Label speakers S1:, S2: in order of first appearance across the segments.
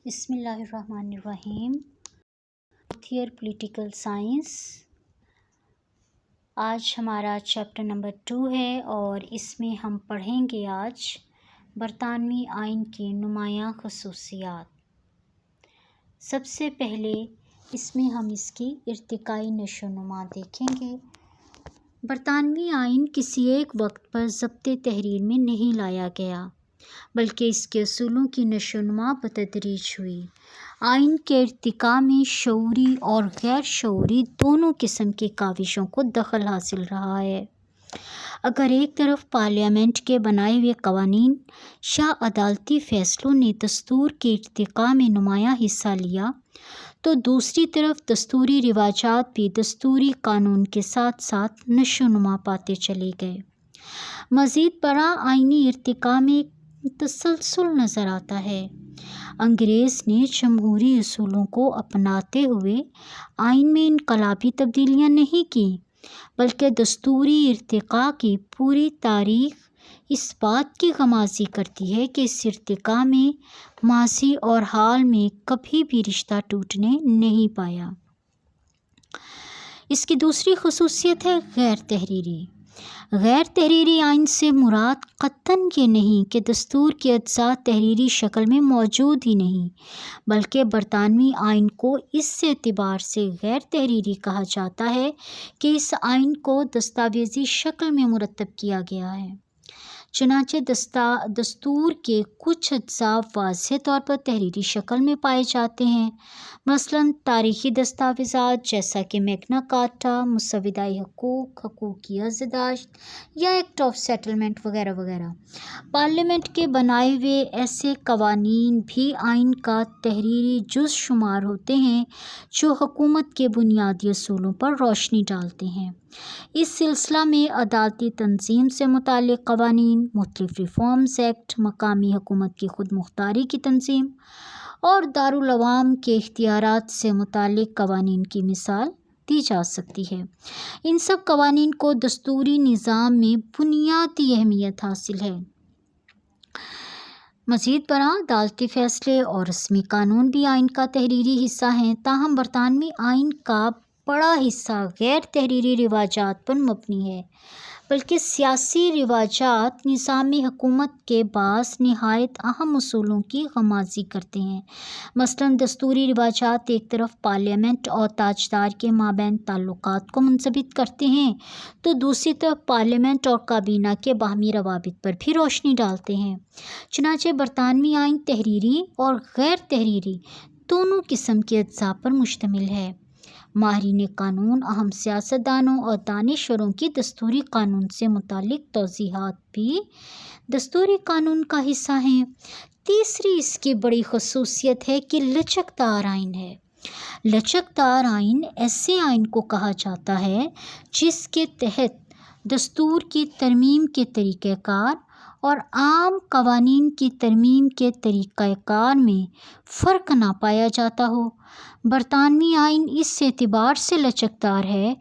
S1: بسم اللہ الرحمن الرحیم۔ تھیئر پولیٹیکل سائنس، آج ہمارا چیپٹر نمبر 2 ہے اور اس میں ہم پڑھیں گے آج برطانوی آئین کی نمایاں خصوصیات۔ سب سے پہلے اس میں ہم اس کی ارتقائی نشو و نما دیکھیں گے۔ برطانوی آئین کسی ایک وقت پر ضبط تحریر میں نہیں لایا گیا، بلکہ اس کے اصولوں کی نشو و نما بتدریج ہوئی۔ آئین کے ارتقاء میں شعوری اور غیر شعوری دونوں قسم کی کاوشوں کو دخل حاصل رہا ہے۔ اگر ایک طرف پارلیمنٹ کے بنائے ہوئے قوانین یا عدالتی فیصلوں نے دستور کے ارتقاء میں نمایاں حصہ لیا، تو دوسری طرف دستوری رواجات بھی دستوری قانون کے ساتھ ساتھ نشو و نما پاتے چلے گئے۔ مزید برآں آئینی ارتقاء میں ایک تسلسل نظر آتا ہے۔ انگریز نے جمہوری اصولوں کو اپناتے ہوئے آئین میں انقلابی تبدیلیاں نہیں کیں، بلکہ دستوری ارتقاء کی پوری تاریخ اس بات کی غمازی کرتی ہے کہ اس ارتقاء میں ماضی اور حال میں کبھی بھی رشتہ ٹوٹنے نہیں پایا۔ اس کی دوسری خصوصیت ہے غیر تحریری۔ غیر تحریری آئین سے مراد قطعاً یہ نہیں کہ دستور کے اجزاء تحریری شکل میں موجود ہی نہیں، بلکہ برطانوی آئین کو اس اعتبار سے غیر تحریری کہا جاتا ہے کہ اس آئین کو دستاویزی شکل میں مرتب کیا گیا ہے۔ چنانچہ دستور کے کچھ اجزاء واضح طور پر تحریری شکل میں پائے جاتے ہیں، مثلاً تاریخی دستاویزات جیسا کہ میگنا کارٹا، مسودۂ حقوق، حقوق کی یادداشت یا ایکٹ آف سیٹلمنٹ وغیرہ وغیرہ۔ پارلیمنٹ کے بنائے ہوئے ایسے قوانین بھی آئین کا تحریری جز شمار ہوتے ہیں جو حکومت کے بنیادی اصولوں پر روشنی ڈالتے ہیں۔ اس سلسلہ میں عدالتی تنظیم سے متعلق قوانین، مختلف ریفارمز ایکٹ، مقامی حکومت کی خود مختاری کی تنظیم اور دارالعوام کے اختیارات سے متعلق قوانین کی مثال دی جا سکتی ہے۔ ان سب قوانین کو دستوری نظام میں بنیادی اہمیت حاصل ہے۔ مزید برآں عدالتی فیصلے اور رسمی قانون بھی آئین کا تحریری حصہ ہیں، تاہم برطانوی آئین کا بڑا حصہ غیر تحریری رواجات پر مبنی ہے، بلکہ سیاسی رواجات نظام حکومت کے بعض نہایت اہم اصولوں کی غمازی کرتے ہیں۔ مثلاً دستوری رواجات ایک طرف پارلیمنٹ اور تاجدار کے مابین تعلقات کو منضبط کرتے ہیں، تو دوسری طرف پارلیمنٹ اور کابینہ کے باہمی روابط پر بھی روشنی ڈالتے ہیں۔ چنانچہ برطانوی آئین تحریری اور غیر تحریری دونوں قسم کے اجزاء پر مشتمل ہے۔ ماہرین قانون، اہم سیاستدانوں اور دانشوروں کی دستوری قانون سے متعلق توضیحات بھی دستوری قانون کا حصہ ہیں۔ تیسری اس کی بڑی خصوصیت ہے کہ لچکدار آئین ہے۔ لچکدار آئین ایسے آئین کو کہا جاتا ہے جس کے تحت دستور کی ترمیم کے طریقہ کار اور عام قوانین کی ترمیم کے طریقہ کار میں فرق نہ پایا جاتا ہو۔ برطانوی آئین اس اعتبار سے لچکدار ہے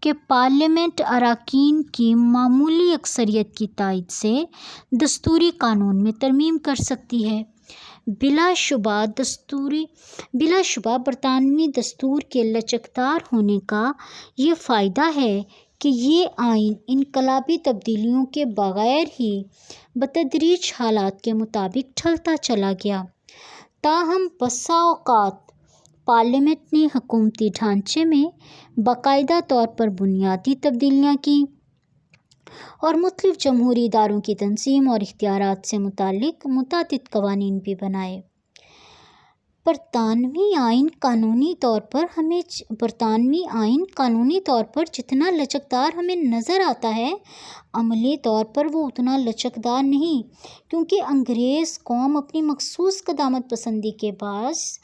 S1: کہ پارلیمنٹ اراکین کی معمولی اکثریت کی تائید سے دستوری قانون میں ترمیم کر سکتی ہے۔ بلا شبہ برطانوی دستور کے لچکدار ہونے کا یہ فائدہ ہے کہ یہ آئین انقلابی تبدیلیوں کے بغیر ہی بتدریج حالات کے مطابق ڈھلتا چلا گیا۔ تاہم بسا اوقات پارلیمنٹ نے حکومتی ڈھانچے میں باقاعدہ طور پر بنیادی تبدیلیاں کیں اور مختلف جمہوری اداروں کی تنظیم اور اختیارات سے متعلق متعدد قوانین بھی بنائے۔ برطانوی آئین قانونی طور پر جتنا لچکدار ہمیں نظر آتا ہے، عملی طور پر وہ اتنا لچکدار نہیں، کیونکہ انگریز قوم اپنی مخصوص قدامت پسندی کے باعث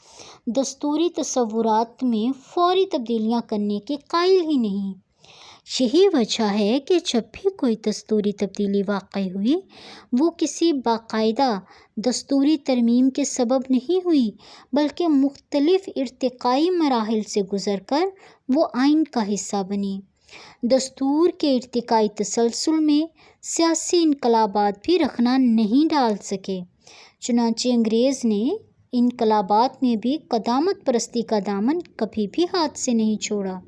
S1: دستوری تصورات میں فوری تبدیلیاں کرنے کے قائل ہی نہیں۔ یہی وجہ ہے کہ جب بھی کوئی دستوری تبدیلی واقع ہوئی، وہ کسی باقاعدہ دستوری ترمیم کے سبب نہیں ہوئی، بلکہ مختلف ارتقائی مراحل سے گزر کر وہ آئین کا حصہ بنی۔ دستور کے ارتقائی تسلسل میں سیاسی انقلابات بھی رخنہ نہیں ڈال سکے۔ چنانچہ انگریز نے انقلابات میں بھی قدامت پرستی کا دامن کبھی بھی ہاتھ سے نہیں چھوڑا۔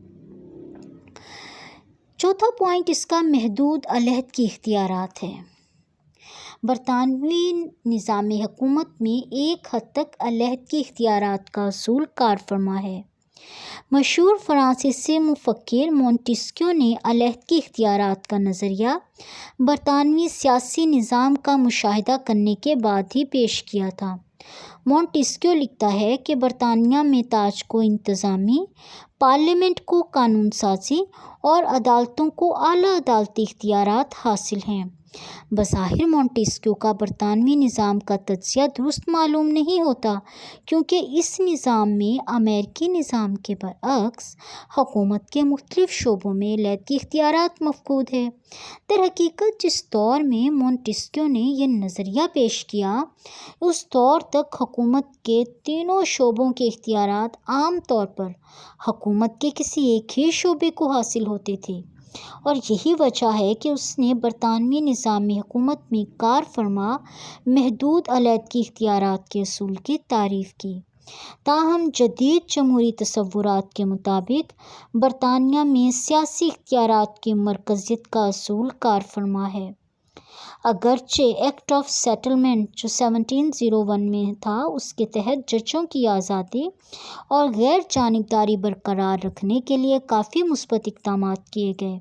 S1: چوتھا پوائنٹ اس کا محدود علیحدگی اختیارات ہے۔ برطانوی نظام حکومت میں ایک حد تک علیحدگی اختیارات کا اصول کار فرما ہے۔ مشہور فرانسیسی مفکر مونٹیسکیو نے علیحدگی اختیارات کا نظریہ برطانوی سیاسی نظام کا مشاہدہ کرنے کے بعد ہی پیش کیا تھا۔ مونٹیسکیو لکھتا ہے کہ برطانیہ میں تاج کو انتظامی، پارلیمنٹ کو قانون سازی اور عدالتوں کو اعلیٰ عدالتی اختیارات حاصل ہیں۔ بظاہر مونٹیسکیو کا برطانوی نظام کا تجزیہ درست معلوم نہیں ہوتا، کیونکہ اس نظام میں امریکی نظام کے برعکس حکومت کے مختلف شعبوں میں علیحدگی اختیارات مفقود ہے۔ در حقیقت جس دور میں مونٹیسکیو نے یہ نظریہ پیش کیا، اس دور تک حکومت کے تینوں شعبوں کے اختیارات عام طور پر حکومت کے کسی ایک ہی شعبے کو حاصل ہوتے تھے، اور یہی وجہ ہے کہ اس نے برطانوی نظام حکومت میں کار فرما محدود علیحدگی اختیارات کے اصول کی تعریف کی۔ تاہم جدید جمہوری تصورات کے مطابق برطانیہ میں سیاسی اختیارات کی مرکزیت کا اصول کار فرما ہے۔ اگرچہ ایکٹ آف سیٹلمنٹ جو 1701 میں تھا، اس کے تحت ججوں کی آزادی اور غیر جانبداری برقرار رکھنے کے لیے کافی مثبت اقدامات کیے گئے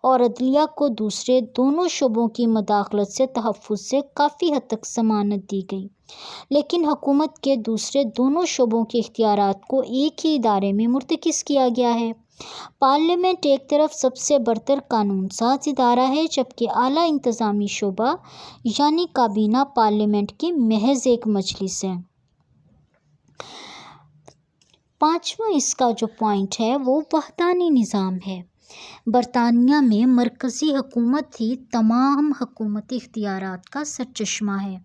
S1: اور عدلیہ کو دوسرے دونوں شعبوں کی مداخلت سے تحفظ سے کافی حد تک ضمانت دی گئی، لیکن حکومت کے دوسرے دونوں شعبوں کے اختیارات کو ایک ہی ادارے میں مرتکز کیا گیا ہے۔ پارلیمنٹ ایک طرف سب سے برتر قانون ساز ادارہ ہے، جبکہ اعلیٰ انتظامی شعبہ یعنی کابینہ پارلیمنٹ کی محض ایک مجلس ہے۔ پانچواں اس کا جو پوائنٹ ہے وہ وحدانی نظام ہے۔ برطانیہ میں مرکزی حکومت ہی تمام حکومتی اختیارات کا سرچشمہ ہے۔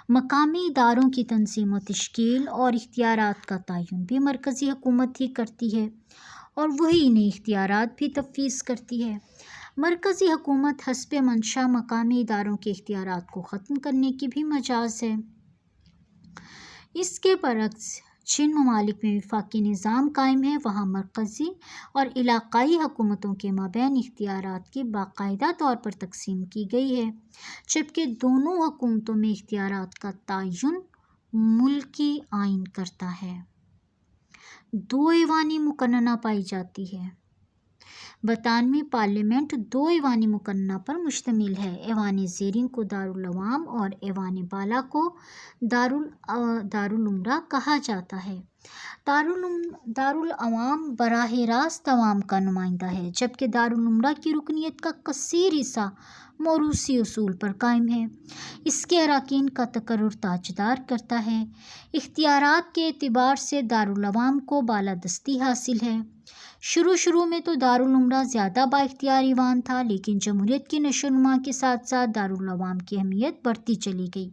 S1: مقامی اداروں کی تنظیم و تشکیل اور اختیارات کا تعین بھی مرکزی حکومت ہی کرتی ہے، اور وہی انہیں اختیارات بھی تفویض کرتی ہے۔ مرکزی حکومت حسب منشا مقامی اداروں کے اختیارات کو ختم کرنے کی بھی مجاز ہے۔ اس کے برعکس جن ممالک میں وفاقی نظام قائم ہے، وہاں مرکزی اور علاقائی حکومتوں کے مابین اختیارات کی باقاعدہ طور پر تقسیم کی گئی ہے، جبکہ دونوں حکومتوں میں اختیارات کا تعین ملکی آئین کرتا ہے۔ دو ایوانی مقننہ پائی جاتی ہے۔ برطانوی پارلیمنٹ دو ایوانی مقننہ پر مشتمل ہے۔ ایوان زیریں کو دارالعوام اور ایوان بالا کو دارالامراء کہا جاتا ہے۔ دارالعوام براہ راست عوام کا نمائندہ ہے، جبکہ دارالامراء کی رکنیت کا کثیر حصہ موروثی اصول پر قائم ہے۔ اس کے اراکین کا تقرر تاجدار کرتا ہے۔ اختیارات کے اعتبار سے دارالعوام کو بالادستی حاصل ہے۔ شروع میں تو دارالامراء زیادہ با اختیار ایوان تھا، لیکن جمہوریت کی نشو و نما کے ساتھ ساتھ دارالعوام کی اہمیت بڑھتی چلی گئی،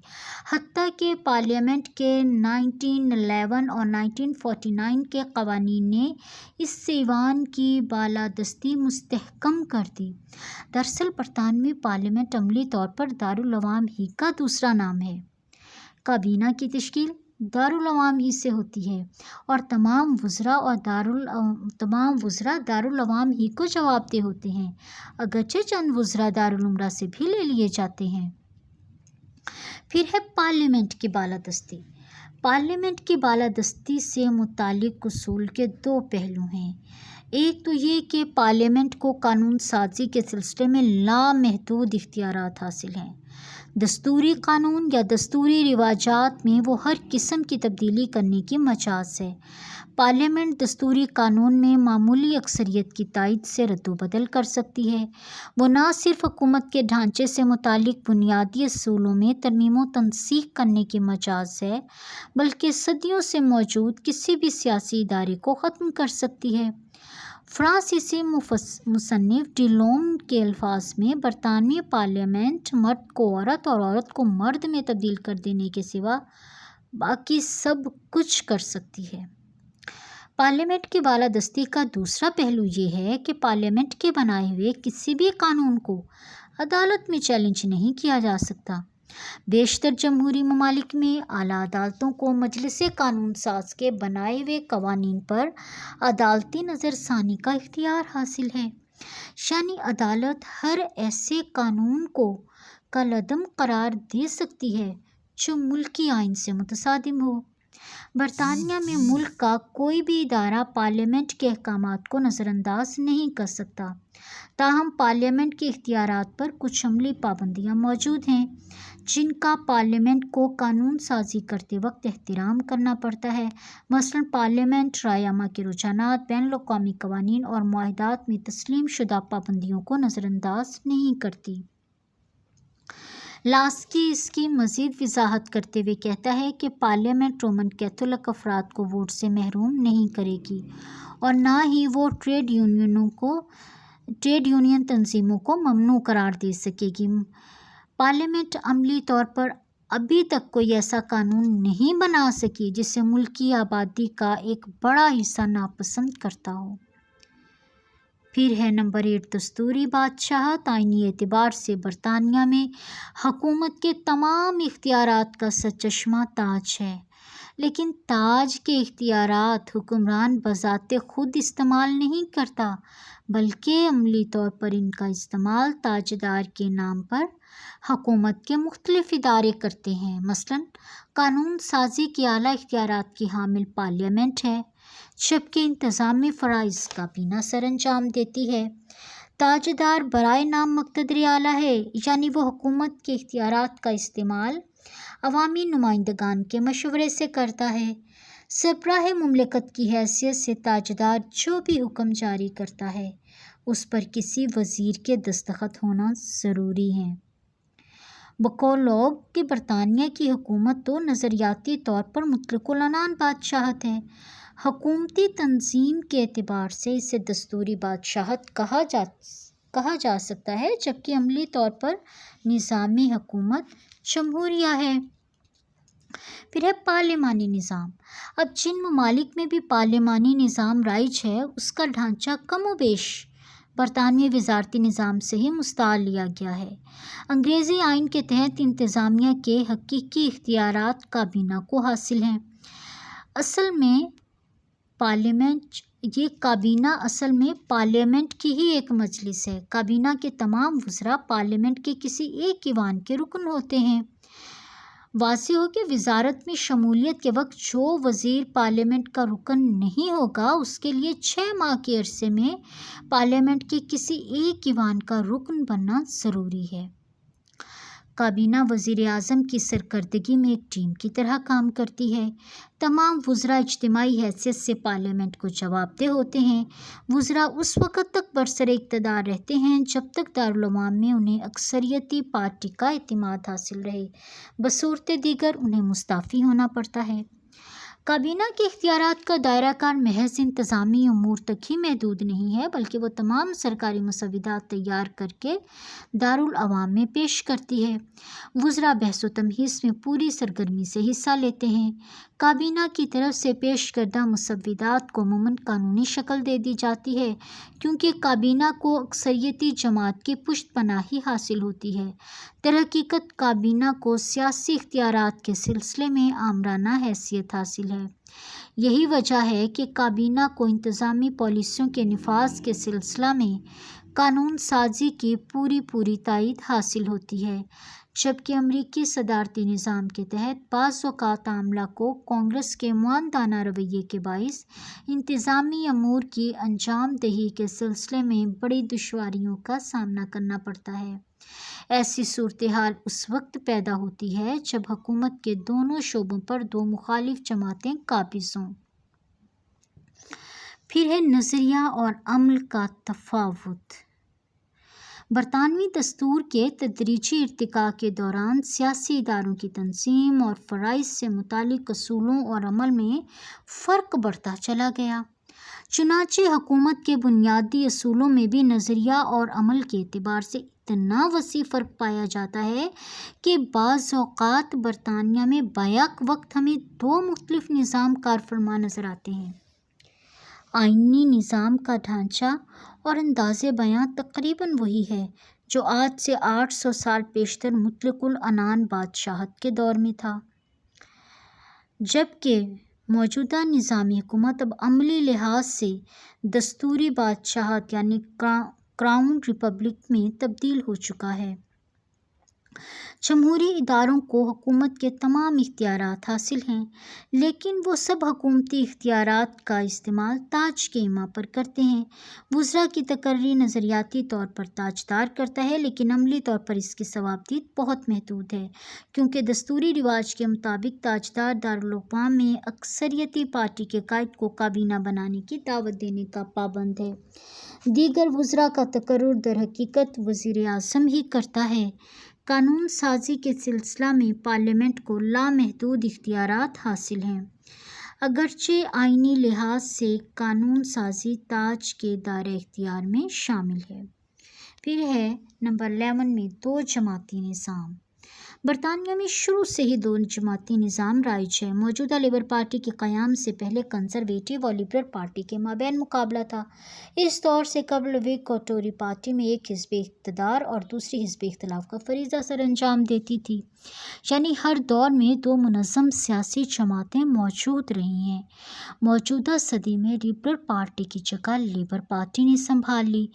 S1: حتیٰ کہ پارلیمنٹ کے 1911 اور 1949 کے قوانین نے اس ایوان کی بالادستی مستحکم کر دی۔ دراصل برطانوی پارلیمنٹ عملی طور پر دارالعوام ہی کا دوسرا نام ہے۔ کابینہ کی تشکیل دارالعوام ہی سے ہوتی ہے، اور تمام وزراء دارالعوام ہی کو جواب دہ ہوتے ہیں، اگرچہ چند وزراء دارالامراء سے بھی لے لیے جاتے ہیں۔ پھر ہے پارلیمنٹ کی بالادستی۔ پارلیمنٹ کی بالادستی سے متعلق اصول کے دو پہلو ہیں۔ ایک تو یہ کہ پارلیمنٹ کو قانون سازی کے سلسلے میں لامحدود اختیارات حاصل ہیں۔ دستوری قانون یا دستوری رواجات میں وہ ہر قسم کی تبدیلی کرنے کی مجاز ہے۔ پارلیمنٹ دستوری قانون میں معمولی اکثریت کی تائید سے رد و بدل کر سکتی ہے۔ وہ نہ صرف حکومت کے ڈھانچے سے متعلق بنیادی اصولوں میں ترمیم و تنسیخ کرنے کی مجاز ہے، بلکہ صدیوں سے موجود کسی بھی سیاسی ادارے کو ختم کر سکتی ہے۔ فرانسیسی مصنف ڈی لون کے الفاظ میں برطانوی پارلیمنٹ مرد کو عورت اور عورت کو مرد میں تبدیل کر دینے کے سوا باقی سب کچھ کر سکتی ہے۔ پارلیمنٹ کی بالادستی کا دوسرا پہلو یہ ہے کہ پارلیمنٹ کے بنائے ہوئے کسی بھی قانون کو عدالت میں چیلنج نہیں کیا جا سکتا۔ بیشتر جمہوری ممالک میں اعلیٰ عدالتوں کو مجلس قانون ساز کے بنائے ہوئے قوانین پر عدالتی نظر ثانی کا اختیار حاصل ہے، یعنی عدالت ہر ایسے قانون کو کالعدم قرار دے سکتی ہے جو ملکی آئین سے متصادم ہو۔ برطانیہ میں ملک کا کوئی بھی ادارہ پارلیمنٹ کے احکامات کو نظر انداز نہیں کر سکتا، تاہم پارلیمنٹ کے اختیارات پر کچھ عملی پابندیاں موجود ہیں جن کا پارلیمنٹ کو قانون سازی کرتے وقت احترام کرنا پڑتا ہے۔ مثلاً پارلیمنٹ رائے عامہ کے رجحانات، بین الاقوامی قوانین اور معاہدات میں تسلیم شدہ پابندیوں کو نظر انداز نہیں کرتی۔ لاسکی اس کی مزید وضاحت کرتے ہوئے کہتا ہے کہ پارلیمنٹ رومن کیتھولک افراد کو ووٹ سے محروم نہیں کرے گی اور نہ ہی وہ ٹریڈ یونین تنظیموں کو ممنوع قرار دے سکے گی۔ پارلیمنٹ عملی طور پر ابھی تک کوئی ایسا قانون نہیں بنا سکی جسے ملکی آبادی کا ایک بڑا حصہ ناپسند کرتا ہو۔ پھر ہے نمبر 8 دستوری بادشاہت۔ آئینی اعتبار سے برطانیہ میں حکومت کے تمام اختیارات کا سرچشمہ تاج ہے، لیکن تاج کے اختیارات حکمران بذات خود استعمال نہیں کرتا، بلکہ عملی طور پر ان کا استعمال تاجدار کے نام پر حکومت کے مختلف ادارے کرتے ہیں۔ مثلاً قانون سازی کے اعلیٰ اختیارات کی حامل پارلیمنٹ ہے، جبکہ انتظامی فرائض کابینہ سر انجام دیتی ہے۔ تاجدار برائے نام مقتدر اعلیٰ ہے، یعنی وہ حکومت کے اختیارات کا استعمال عوامی نمائندگان کے مشورے سے کرتا ہے۔ سربراہ مملکت کی حیثیت سے تاجدار جو بھی حکم جاری کرتا ہے اس پر کسی وزیر کے دستخط ہونا ضروری ہے۔ بقول لوگ کہ برطانیہ کی حکومت تو نظریاتی طور پر مطلق العنان بادشاہت ہے، حکومتی تنظیم کے اعتبار سے اسے دستوری بادشاہت کہا جا سکتا ہے، جبکہ عملی طور پر نظامی حکومت جمہوریہ ہے۔ پھر ہے پارلیمانی نظام۔ اب جن ممالک میں بھی پارلیمانی نظام رائج ہے اس کا ڈھانچہ کم و بیش برطانوی وزارتی نظام سے ہی مستعار لیا گیا ہے۔ انگریزی آئین کے تحت انتظامیہ کے حقیقی اختیارات کابینہ کو حاصل ہیں۔ یہ کابینہ اصل میں پارلیمنٹ کی ہی ایک مجلس ہے۔ کابینہ کے تمام وزراء پارلیمنٹ کے کسی ایک ایوان کے رکن ہوتے ہیں۔ واضح ہو کہ وزارت میں شمولیت کے وقت جو وزیر پارلیمنٹ کا رکن نہیں ہوگا اس کے لیے 6 ماہ کے عرصے میں پارلیمنٹ کے کسی ایک ایوان کا رکن بننا ضروری ہے۔ کابینہ وزیر اعظم کی سرکردگی میں ایک ٹیم کی طرح کام کرتی ہے۔ تمام وزراء اجتماعی حیثیت سے پارلیمنٹ کو جواب دہ ہوتے ہیں۔ وزراء اس وقت تک برسر اقتدار رہتے ہیں جب تک دارالعوام میں انہیں اکثریتی پارٹی کا اعتماد حاصل رہے، بصورت دیگر انہیں مستعفی ہونا پڑتا ہے۔ کابینہ کے اختیارات کا دائرہ کار محض انتظامی امور تک ہی محدود نہیں ہے، بلکہ وہ تمام سرکاری مسودات تیار کر کے دارالعوام میں پیش کرتی ہے۔ وزراء بحث و تمہیز میں پوری سرگرمی سے حصہ لیتے ہیں۔ کابینہ کی طرف سے پیش کردہ مسودات کو عموماً قانونی شکل دے دی جاتی ہے، کیونکہ کابینہ کو اکثریتی جماعت کی پشت پناہی حاصل ہوتی ہے۔ درحقیقت کابینہ کو سیاسی اختیارات کے سلسلے میں آمرانہ حیثیت حاصل ہے۔ یہی وجہ ہے کہ کابینہ کو انتظامی پالیسیوں کے نفاذ کے سلسلہ میں قانون سازی کی پوری تائید حاصل ہوتی ہے، جبکہ امریکی صدارتی نظام کے تحت بعض اوقات عملہ کو کانگریس کے معاندانہ رویے کے باعث انتظامی امور کی انجام دہی کے سلسلے میں بڑی دشواریوں کا سامنا کرنا پڑتا ہے۔ ایسی صورتحال اس وقت پیدا ہوتی ہے جب حکومت کے دونوں شعبوں پر 2 مخالف جماعتیں قابض ہوں۔ پھر ہے نظریہ اور عمل کا تفاوت۔ برطانوی دستور کے تدریجی ارتقاء کے دوران سیاسی اداروں کی تنظیم اور فرائض سے متعلق اصولوں اور عمل میں فرق بڑھتا چلا گیا۔ چنانچہ حکومت کے بنیادی اصولوں میں بھی نظریہ اور عمل کے اعتبار سے اتنا وسیع فرق پایا جاتا ہے کہ بعض اوقات برطانیہ میں بیک وقت ہمیں 2 مختلف نظام کار فرما نظر آتے ہیں۔ آئینی نظام کا ڈھانچہ اور انداز بیان تقریباً وہی ہے جو آج سے 800 سال پیشتر مطلق العنان بادشاہت کے دور میں تھا، جبکہ موجودہ نظام حکومت اب عملی لحاظ سے دستوری بادشاہت یعنی کراؤن ریپبلک میں تبدیل ہو چکا ہے۔ جمہوری اداروں کو حکومت کے تمام اختیارات حاصل ہیں، لیکن وہ سب حکومتی اختیارات کا استعمال تاج کے ایما پر کرتے ہیں۔ وزراء کی تقرری نظریاتی طور پر تاجدار کرتا ہے، لیکن عملی طور پر اس کی صوابدید بہت محدود ہے، کیونکہ دستوری رواج کے مطابق تاجدار دارالحکومت میں اکثریتی پارٹی کے قائد کو کابینہ بنانے کی دعوت دینے کا پابند ہے۔ دیگر وزراء کا تقرر در حقیقت وزیر اعظم ہی کرتا ہے۔ قانون سازی کے سلسلہ میں پارلیمنٹ کو لامحدود اختیارات حاصل ہیں، اگرچہ آئینی لحاظ سے قانون سازی تاج کے دائرۂ اختیار میں شامل ہے۔ پھر ہے نمبر 11 میں 2 جماعتی نظام۔ برطانیہ میں شروع سے ہی 2 جماعتی نظام رائج ہے۔ موجودہ لیبر پارٹی کے قیام سے پہلے کنزرویٹو اور لبرل پارٹی کے مابین مقابلہ تھا۔ اس دور سے قبل وگ اور ٹوری پارٹی میں ایک حزب اقتدار اور دوسری حزب اختلاف کا فریضہ سر انجام دیتی تھی، یعنی ہر دور میں 2 منظم سیاسی جماعتیں موجود رہی ہیں۔ موجودہ صدی میں لبرل پارٹی کی جگہ لیبر پارٹی نے سنبھال لی،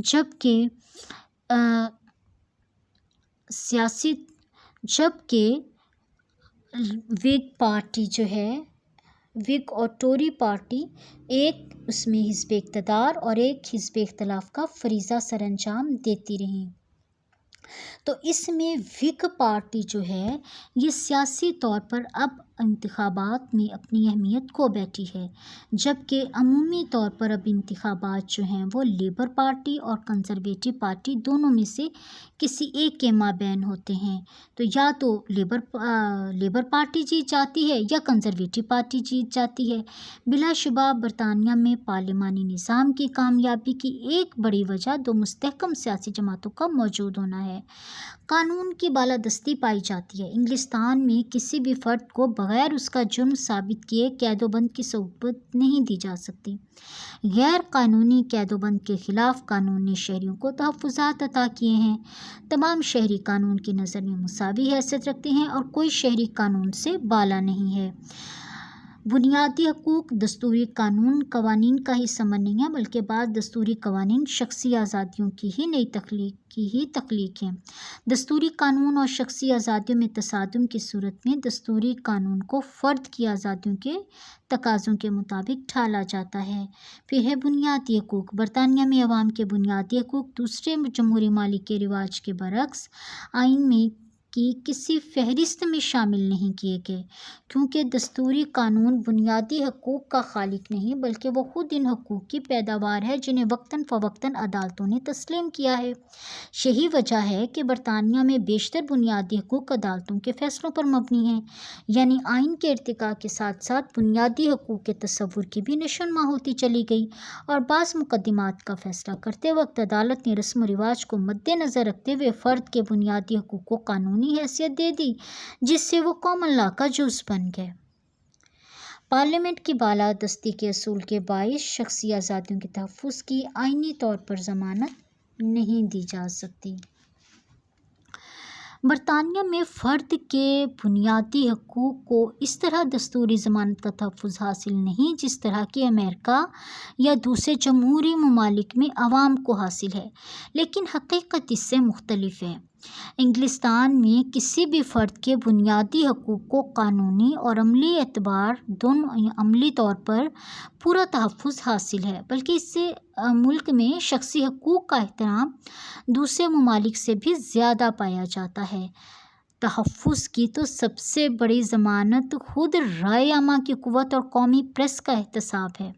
S1: جبکہ وگ پارٹی وگ اور ٹوری پارٹی ایک اس میں حزب اقتدار اور ایک حزب اختلاف کا فریضہ سر انجام دیتی رہیں۔ تو اس میں وگ پارٹی یہ سیاسی طور پر اب انتخابات میں اپنی اہمیت کھو بیٹھی ہے، جبکہ عمومی طور پر اب انتخابات وہ لیبر پارٹی اور کنزرویٹو پارٹی دونوں میں سے کسی ایک کے مابین ہوتے ہیں، تو یا تو لیبر پارٹی جیت جاتی ہے یا کنزرویٹو پارٹی جیت جاتی ہے۔ بلا شبہ برطانیہ میں پارلیمانی نظام کی کامیابی کی ایک بڑی وجہ 2 مستحکم سیاسی جماعتوں کا موجود ہونا ہے۔ قانون کی بالادستی پائی جاتی ہے۔ انگلستان میں کسی بھی فرد کو بغیر اس کا جرم ثابت کیے قید و بند کی سہولت نہیں دی جا سکتی۔ غیر قانونی قید و بند کے خلاف قانون نے شہریوں کو تحفظات عطا کیے ہیں۔ تمام شہری قانون کی نظر میں مساوی حیثیت رکھتے ہیں اور کوئی شہری قانون سے بالا نہیں ہے۔ بنیادی حقوق دستوری قوانین کا ہی ثمر نہیں ہے، بلکہ بعض دستوری قوانین شخصی آزادیوں کی ہی تخلیق ہیں۔ دستوری قانون اور شخصی آزادیوں میں تصادم کی صورت میں دستوری قانون کو فرد کی آزادیوں کے تقاضوں کے مطابق ڈھالا جاتا ہے۔ پھر ہے بنیادی حقوق۔ برطانیہ میں عوام کے بنیادی حقوق دوسرے جمہوری ممالک کے رواج کے برعکس آئین میں کی کسی فہرست میں شامل نہیں کیے گئے، کیونکہ دستوری قانون بنیادی حقوق کا خالق نہیں بلکہ وہ خود ان حقوق کی پیداوار ہے جنہیں وقتاً فوقتاً عدالتوں نے تسلیم کیا ہے۔ یہی وجہ ہے کہ برطانیہ میں بیشتر بنیادی حقوق عدالتوں کے فیصلوں پر مبنی ہیں، یعنی آئین کے ارتقاء کے ساتھ ساتھ بنیادی حقوق کے تصور کی بھی نشوونما ہوتی چلی گئی، اور بعض مقدمات کا فیصلہ کرتے وقت عدالت نے رسم و رواج کو مد نظر رکھتے ہوئے فرد کے بنیادی حقوق کو قانونی حیثیت دے دی، جس سے وہ کامن لا کا جز بن گئے۔ پارلیمنٹ کی بالادستی کے اصول کے باعث شخصی آزادیوں کے تحفظ کی آئینی طور پر ضمانت نہیں دی جا سکتی۔ برطانیہ میں فرد کے بنیادی حقوق کو اس طرح دستوری ضمانت کا تحفظ حاصل نہیں جس طرح کہ امریکہ یا دوسرے جمہوری ممالک میں عوام کو حاصل ہے، لیکن حقیقت اس سے مختلف ہے۔ انگلستان میں کسی بھی فرد کے بنیادی حقوق کو قانونی اور عملی اعتبار دونوں عملی طور پر پورا تحفظ حاصل ہے، بلکہ اس سے ملک میں شخصی حقوق کا احترام دوسرے ممالک سے بھی زیادہ پایا جاتا ہے۔ تحفظ کی تو سب سے بڑی ضمانت خود رائے عامہ کی قوت اور قومی پریس کا احتساب ہے۔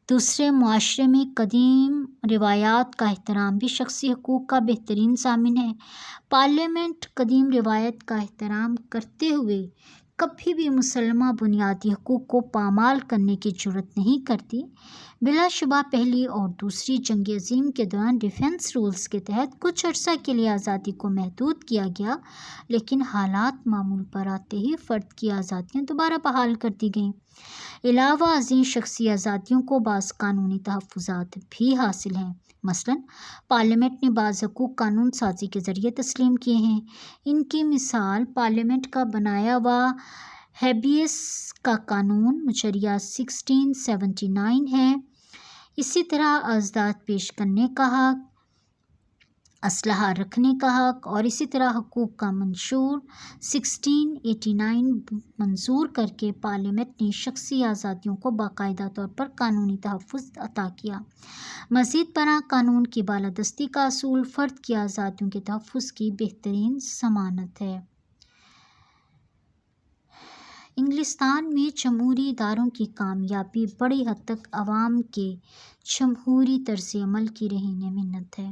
S1: دوسرے معاشرے میں قدیم روایات کا احترام بھی شخصی حقوق کا بہترین ضامن ہے۔ پارلیمنٹ قدیم روایت کا احترام کرتے ہوئے کبھی بھی مسلمہ بنیادی حقوق کو پامال کرنے کی جرات نہیں کرتی۔ بلا شبہ پہلی اور دوسری جنگ عظیم کے دوران ڈیفنس رولز کے تحت کچھ عرصہ کے لیے آزادی کو محدود کیا گیا، لیکن حالات معمول پر آتے ہی فرد کی آزادیاں دوبارہ بحال کر دی گئیں۔ علاوہ ازیں شخصی آزادیوں کو بعض قانونی تحفظات بھی حاصل ہیں۔ مثلاً پارلیمنٹ نے بعض حقوق قانون سازی کے ذریعے تسلیم کیے ہیں۔ ان کی مثال پارلیمنٹ کا بنایا ہوا ہیبیس کا قانون مجریہ 1679 ہے۔ اسی طرح ازداد پیش کرنے کا حق، اسلحہ رکھنے کا حق اور اسی طرح حقوق کا منشور 1689 منظور کر کے پارلیمنٹ نے شخصی آزادیوں کو باقاعدہ طور پر قانونی تحفظ عطا کیا۔ مزید برآں قانون کی بالادستی کا اصول فرد کی آزادیوں کے تحفظ کی بہترین ضمانت ہے۔ انگلستان میں جمہوری اداروں کی کامیابی بڑی حد تک عوام کے جمہوری طرز عمل کی رہنُمائی منت ہے۔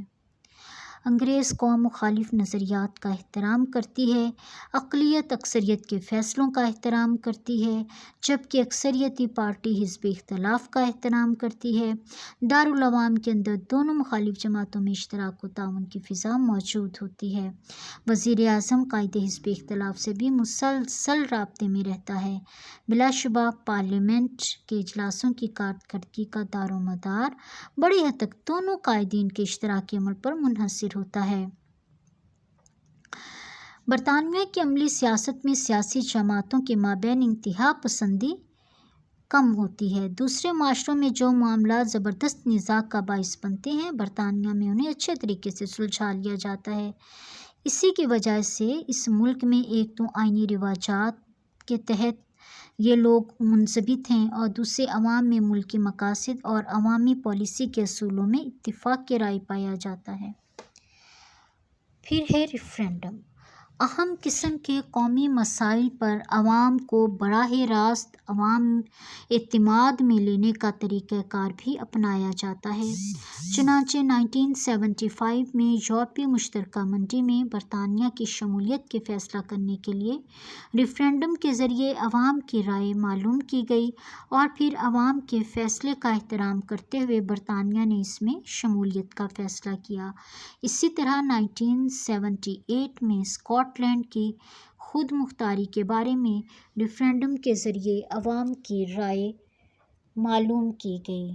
S1: انگریز قوم مخالف نظریات کا احترام کرتی ہے، اقلیت اکثریت کے فیصلوں کا احترام کرتی ہے، جبکہ اکثریتی پارٹی حزب اختلاف کا احترام کرتی ہے۔ دارالعوام کے اندر دونوں مخالف جماعتوں میں اشتراک و تعاون کی فضا موجود ہوتی ہے۔ وزیر اعظم قائد حزب اختلاف سے بھی مسلسل رابطے میں رہتا ہے۔ بلا شبہ پارلیمنٹ کے اجلاسوں کی کارکردگی کا دار و مدار بڑی حد تک دونوں قائدین کے اشتراکی عمل پر منحصر ہوتا ہے۔ برطانیہ کی عملی سیاست میں سیاسی جماعتوں کے مابین انتہا پسندی کم ہوتی ہے۔ دوسرے معاشروں میں جو معاملات زبردست نزاع کا باعث بنتے ہیں، برطانیہ میں انہیں اچھے طریقے سے سلجھا لیا جاتا ہے۔ اسی کی وجہ سے اس ملک میں ایک تو آئینی رواجات کے تحت یہ لوگ منضبط ہیں اور دوسرے عوام میں ملکی مقاصد اور عوامی پالیسی کے اصولوں میں اتفاق رائے پایا جاتا ہے۔ پھر ہے ریفرنڈم۔ اہم قسم کے قومی مسائل پر عوام کو براہ راست عوام اعتماد میں لینے کا طریقہ کار بھی اپنایا جاتا ہے۔ چنانچہ 1975 میں یورپی مشترکہ منڈی میں برطانیہ کی شمولیت کے فیصلہ کرنے کے لیے ریفرنڈم کے ذریعے عوام کی رائے معلوم کی گئی اور پھر عوام کے فیصلے کا احترام کرتے ہوئے برطانیہ نے اس میں شمولیت کا فیصلہ کیا۔ اسی طرح 1978 میں اسکاٹ لینڈ کی خود مختاری کے بارے میں ریفرنڈم کے ذریعے عوام کی رائے معلوم کی گئی۔